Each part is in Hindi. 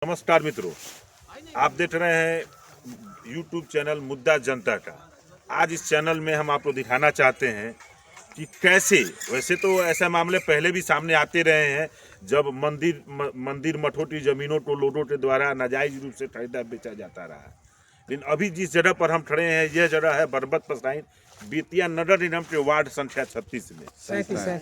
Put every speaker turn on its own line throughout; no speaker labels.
नमस्कार मित्रों, आप देख रहे हैं YouTube चैनल मुद्दा जनता का। आज इस चैनल में हम आपको दिखाना चाहते हैं कि कैसे, वैसे तो ऐसे मामले पहले भी सामने आते रहे हैं जब मंदिर मठों की जमीनों को लोगों के द्वारा नाजायज रूप से खरीदा बेचा जाता रहा। लेकिन अभी जिस जगह पर हम खड़े हैं यह जगह है बरबत पसराइन बेतिया नगर निगम के वार्ड संख्या 36 में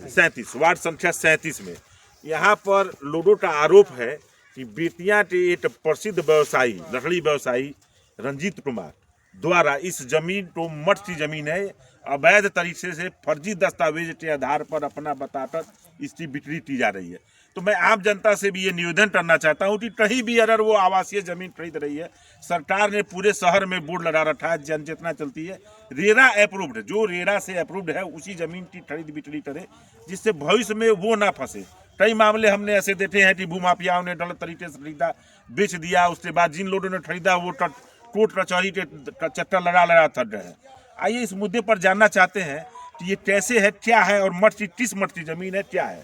37 वार्ड संख्या 37 में। यहाँ पर लोगों का आरोप है कि बेतिया के एक प्रसिद्ध व्यवसायी लकड़ी व्यवसायी रंजीत कुमार द्वारा इस जमीन को मठ की जमीन है अवैध तरीके से फर्जी दस्तावेज के आधार पर अपना बताकर इसकी बिक्री की जा रही है। तो मैं आम जनता से भी ये निवेदन करना चाहता हूँ कि कहीं भी अगर वो आवासीय जमीन खरीद रही है, सरकार ने पूरे शहर में बोर्ड लगा रखा है, जनचेतना चलती है, रेरा अप्रूव्ड, जो रेरा से अप्रूव्ड है उसी जमीन की खरीद बिक्री करे, जिससे भविष्य में वो ना फंसे। कई मामले हमने ऐसे देखे हैं कि भूमाफियाओं ने गलत तरीके से खरीदा बेच दिया, उसके बाद जिन लोगों ने खरीदा वो कोर्ट कचहरी के चक्कर लगा थक रहे हैं। आइए इस मुद्दे पर जानना चाहते हैं कि ये कैसे है, क्या है और मठ की किस मठ की जमीन है, क्या है।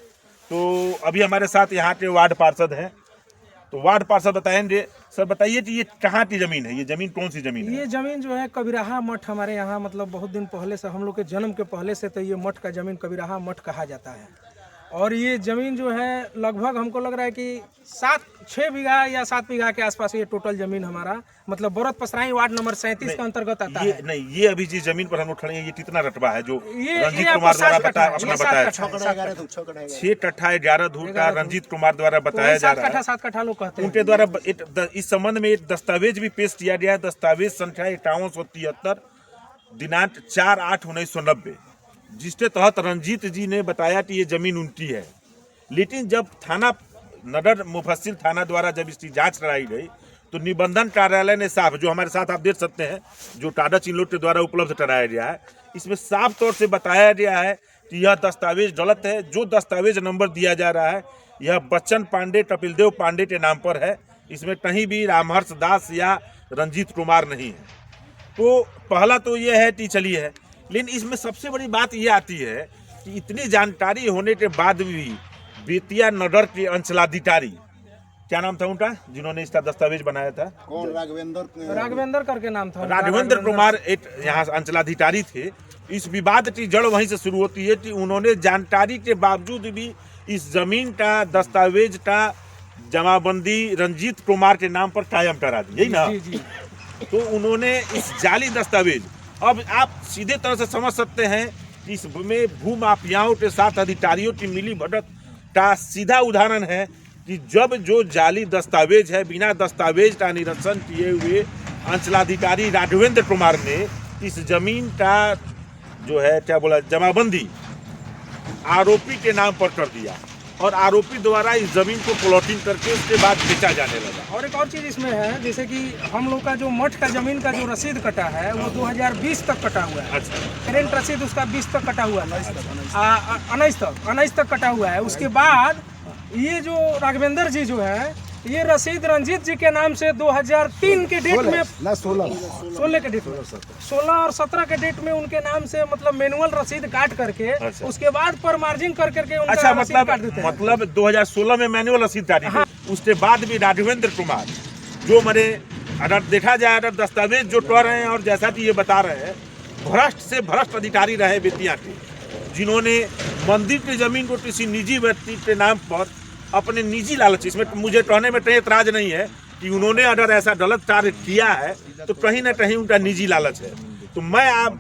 तो अभी हमारे साथ यहाँ के वार्ड पार्षद हैं, तो वार्ड पार्षद बताएंगे। सर बताइए कि ये कहाँ की जमीन है, ये जमीन कौन सी जमीन है?
ये जमीन जो है कबीरहा मठ हमारे यहाँ मतलब बहुत दिन पहले से, हम लोग के जन्म के पहले से तो ये मठ का जमीन कबीरहा मठ कहा जाता है। और ये ज़मीन जो है लगभग हमको लग रहा है कि 6 बीघा या 7 बीघा के आसपास ये टोटल ज़मीन हमारा मतलब बरबत पसराइन वार्ड नंबर 37 का अंतर्गत आता है।
नहीं, ये अभी जिस जमीन पर हम लोग खड़े हैं ये कितना रकबा है जो
ये
रंजीत कुमार द्वारा बताया?
6
कट्ठा 11 धूर का रंजीत कुमार द्वारा बताया जा रहा है।
7 कट्ठा लोग कहते हैं।
उनके द्वारा इस संबंध में एक दस्तावेज भी पेश किया गया है, दस्तावेज संख्या 5173 दिनांक 4/8/1990, जिसके तहत रंजीत जी ने बताया कि ये जमीन उनकी है। लेकिन जब थाना नगर मुफस्सिल थाना द्वारा जब इसकी जांच कराई गई तो निबंधन कार्यालय ने साफ, जो हमारे साथ आप देख सकते हैं, जो कागज इन लोग के द्वारा उपलब्ध कराया गया है, इसमें साफ तौर से बताया गया है कि यह दस्तावेज गलत है। जो दस्तावेज नंबर दिया जा रहा है यह बच्चन पांडे कपिलदेव पांडे के नाम पर है, इसमें कहीं भी रामहर्ष दास या रंजीत कुमार नहीं है। तो पहला तो यह है कि चलिए है, लेकिन इसमें सबसे बड़ी बात यह आती है कि इतनी जानकारी होने के बाद भी बेतिया नगर के अंचलाधिकारी, क्या नाम था उनका जिन्होंने इसका दस्तावेज बनाया था?
कौन? राघवेंद्र करके नाम था।
राघवेंद्र कुमार एक यहाँ अंचलाधिकारी थे। इस विवाद की जड़ वहीं से शुरू होती है कि उन्होंने जानकारी के बावजूद भी इस जमीन का दस्तावेज का जमाबंदी रंजीत कुमार के नाम पर कायम करा दी, यही ना? तो उन्होंने इस जाली दस्तावेज, अब आप सीधे तरह से समझ सकते हैं कि इसमें भूमाफियाओं के साथ अधिकारियों की मिली भगत का सीधा उदाहरण है कि जब जो जाली दस्तावेज है बिना दस्तावेज का निरीक्षण किए हुए अंचलाधिकारी राघवेंद्र कुमार ने इस जमीन का जो है क्या बोला जमाबंदी आरोपी के नाम पर कर दिया और आरोपी द्वारा इस जमीन को प्लॉटिंग करके उसके बाद बेचा जाने लगा।
और एक और चीज इसमें है, जैसे कि हम लोग का जो मठ का जमीन का जो रसीद कटा है वो 2020 तक कटा हुआ है।
अच्छा।
करेंट रसीद उसका 20 तक कटा हुआ है, 19 तक कटा हुआ है। उसके बाद ये जो राघवेंद्र जी जो है ये रसीद रंजीत जी के नाम से 2003 के डेट में 16 के डेट में 16 और 17 के डेट में उनके नाम से मतलब मैनुअल रसीद काट करके उसके बाद पर मार्जिन कर करके उनका
अच्छा,
रसीद काट देते हैं।
मतलब 2016 में मैनुअल रसीद काटी। हाँ। उसके बाद भी राघवेंद्र कुमार जो मरे, अगर देखा जाए अगर दस्तावेज जो कर रहे हैं और जैसा कि ये बता रहे हैं, भ्रष्ट से भ्रष्ट अधिकारी रहे बेतिया के, जिन्होंने मंदिर की जमीन को किसी निजी व्यक्ति के नाम पर अपने निजी लालच, इसमें मुझे कहने में कहीं एतराज नहीं है कि उन्होंने अगर ऐसा गलत कार्य किया है तो कहीं ना कहीं उनका निजी लालच है। तो मैं आप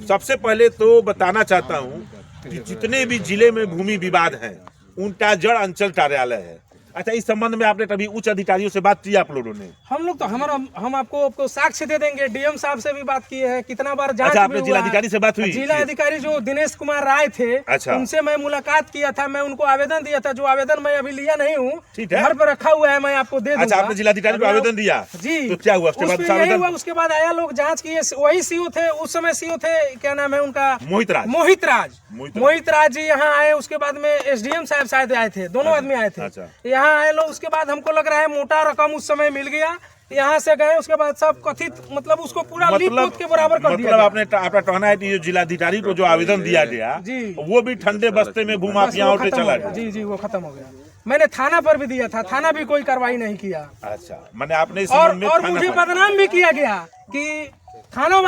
सबसे पहले तो बताना चाहता हूं कि जितने भी जिले में भूमि विवाद है उनका जड़ अंचल कार्यालय है। अच्छा, इस संबंध में आपने कभी उच्च अधिकारियों से बात की आप लोगों ने?
हम लोग तो हम आपको साक्ष्य दे देंगे, डीएम साहब से भी बात की है, कितना बार जांच।
अच्छा, आपने जिलाधिकारी से बात हुई?
जिला अधिकारी जो दिनेश कुमार राय थे,
अच्छा,
उनसे मैं मुलाकात किया था, मैं उनको आवेदन दिया था, जो आवेदन मैं अभी लिया नहीं हूँ,
ठीक है,
घर पर रखा हुआ है, मैं आपको दे दूंगा।
अच्छा, आपने जिलाधिकारी को आवेदन दिया?
जी।
तो क्या हुआ उसके बाद?
उसके बाद आया, लोग जाँच किए, वही सीओ थे उस समय, सीओ थे, क्या नाम है उनका? मोहित राज जी यहाँ आए। उसके बाद में एसडीएम साहब शायद आए थे, दोनों आदमी आए थे यहाँ आए लोग। उसके बाद हमको लग रहा है मोटा रकम उस समय मिल गया, यहाँ से गए। उसके बाद सब कथित मतलब उसको पूरा लीप के बराबर कर दिया।
मतलब आपका कहना है कि जिलाधिकारी को जो आवेदन दिया गया वो भी ठंडे बस्ते में भूमाफियाओं से चला गया?
जी, वो खत्म हो गया। मैंने थाना पर भी दिया था, थाना भी कोई कार्रवाई नहीं किया।
अच्छा, मैंने आपने इस
और
संबंध में
और
थाना
मुझे
पर-
बदनाम भी किया गया कि थाना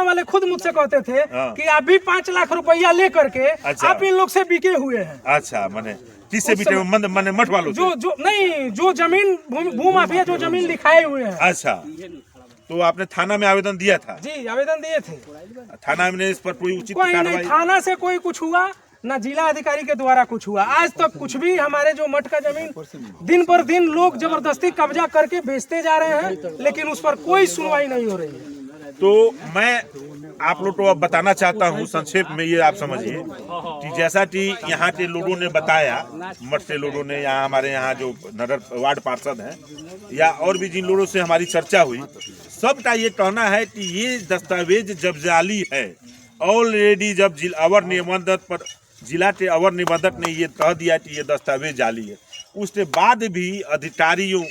वाले खुद मुझसे कहते थे
हाँ।
कि आप भी 5 लाख रुपया ले करके
अच्छा।
आप इन लोग से बिके हुए हैं।
अच्छा, मैंने किससे
उस
बीटे
समय-
मैंने मठ वालों से?
जो नहीं, जो जमीन भूमाफिया जो जमीन लिखाए हुए हैं।
अच्छा, तो आपने थाना में आवेदन दिया था?
जी, आवेदन दिए थे।
थाना में इस पर कोई उचित
कोई नहीं,
कार्रवाई?
थाना से कोई कुछ हुआ ना, जिला अधिकारी के द्वारा कुछ हुआ। आज तक कुछ भी हमारे जो मठ का जमीन दिन पर दिन लोग जबरदस्ती कब्जा करके बेचते जा रहे हैं, लेकिन उस पर कोई सुनवाई नहीं हो रही है।
तो मैं आप लोग को अब बताना चाहता हूँ संक्षेप में, ये आप समझिए कि जैसा कि यहाँ के लोगों ने बताया, मठ के लोगों ने, यहाँ हमारे यहाँ जो नगर वार्ड पार्षद हैं या और भी जिन लोगों से हमारी चर्चा हुई, सबका ये कहना है कि ये दस्तावेज जब जाली है, ऑलरेडी जब अवर निबंधक पर जिला के अवर निबंधक ने ये कह दिया कि ये दस्तावेज जाली है, उसके बाद भी अधिकारियों,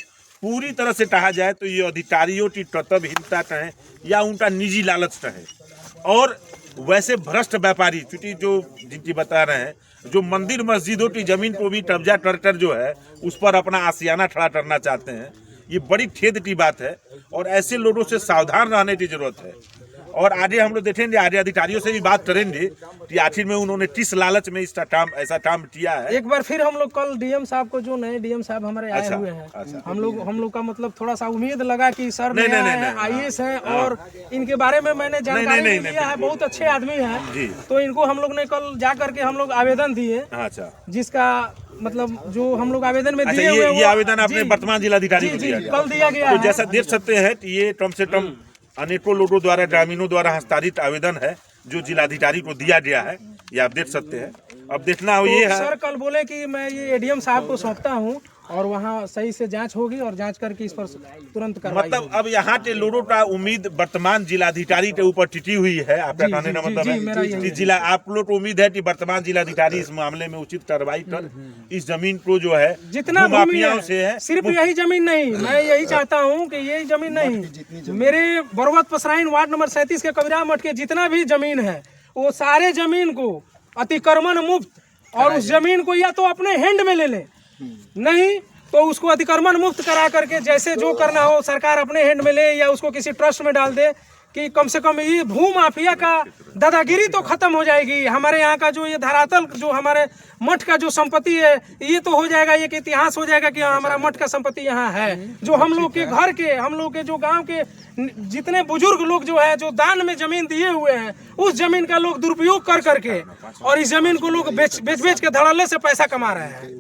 पूरी तरह से कहा जाए तो ये अधिकारियों की कर्तव्यहीनता कहें या उनका निजी लालच कहें, और वैसे भ्रष्ट व्यापारी, चूंकि जो जिनकी बता रहे हैं, जो मंदिर मस्जिदों की जमीन को भी कब्जा कर जो है उस पर अपना आशियाना खड़ा करना चाहते हैं, ये बड़ी खेद की बात है और ऐसे लोगों से सावधान रहने की जरूरत है। और आगे हम लोग देखेंगे, आगे अधिकारियों से भी बात करेंगे कि आखिर में उन्होंने किस लालच में इसका काम, ऐसा काम किया है।
एक बार फिर हम लोग कल डीएम साहब को, जो नए डीएम साहब हमारे आए
अच्छा,
हुए हैं,
अच्छा।
हम लोग का मतलब थोड़ा सा उम्मीद लगा कि सर
नहीं,
नया
नहीं,
है,
नहीं,
IAS है और इनके बारे में मैंने जानकारी
नहीं,
भी लिया है, बहुत अच्छे आदमी
जी।
हैं। तो इनको हम लोग ने कल जा करके हम लोग आवेदन दिए,
अच्छा,
जिसका मतलब जो हम लोग आवेदन में
अच्छा,
दिए हुए
ये आवेदन आपने वर्तमान जिलाधिकारी को
जी,
दिया
जी,
गया?
कल दिया गया
तो
है।
जैसा देख सकते हैं कि ये कम से कम अनेकों लोगों द्वारा, ग्रामीणों द्वारा हस्ताक्षरित आवेदन है जो जिलाधिकारी को दिया गया है, ये आप देख सकते हैं। अब देखना हो ये
तो
है,
सर कल बोले कि मैं ये एडीएम साहब को सौंपता हूँ और वहाँ सही से जांच होगी और जांच करके इस पर तुरंत कार्रवाई
मतलब अब यहाँ के लोगों का उम्मीद वर्तमान जिलाधिकारी के ऊपर टिकी हुई है। आपका
जी,
कहने का
जी,
मतलब
जी, मेरा
है
यही
कि
है।
जिला, आप लोग को उम्मीद है कि वर्तमान जिलाधिकारी इस मामले में उचित कार्रवाई कर इस जमीन को जो है
जितना भूमि
भूमाफियाओं से है,
सिर्फ यही जमीन नहीं, मैं यही चाहता हूँ कि यही जमीन नहीं, मेरे बरवत पसराइन वार्ड नंबर 37 के कबीरा मठ के जितना भी जमीन है, वो सारे जमीन को अतिक्रमण मुक्त, और उस जमीन को या तो अपने हैंड में ले ले, नहीं तो उसको अतिक्रमण मुक्त करा करके जैसे जो करना हो सरकार अपने हैंड में ले, या उसको किसी ट्रस्ट में डाल दे, कि कम से कम ये भूमाफिया का दादागिरी तो खत्म हो जाएगी। हमारे यहाँ का जो ये धरातल, जो हमारे मठ का जो संपत्ति है, ये तो हो जाएगा, एक इतिहास हो जाएगा कि हमारा मठ का संपत्ति यहाँ है। जो हम लोग के घर के, हम लोग के जो गांव के जितने बुजुर्ग लोग जो है, जो दान में जमीन दिए हुए हैं, उस जमीन का लोग दुरुपयोग कर करके और इस जमीन को लोग बेच के धड़ल्ले से पैसा कमा रहे हैं।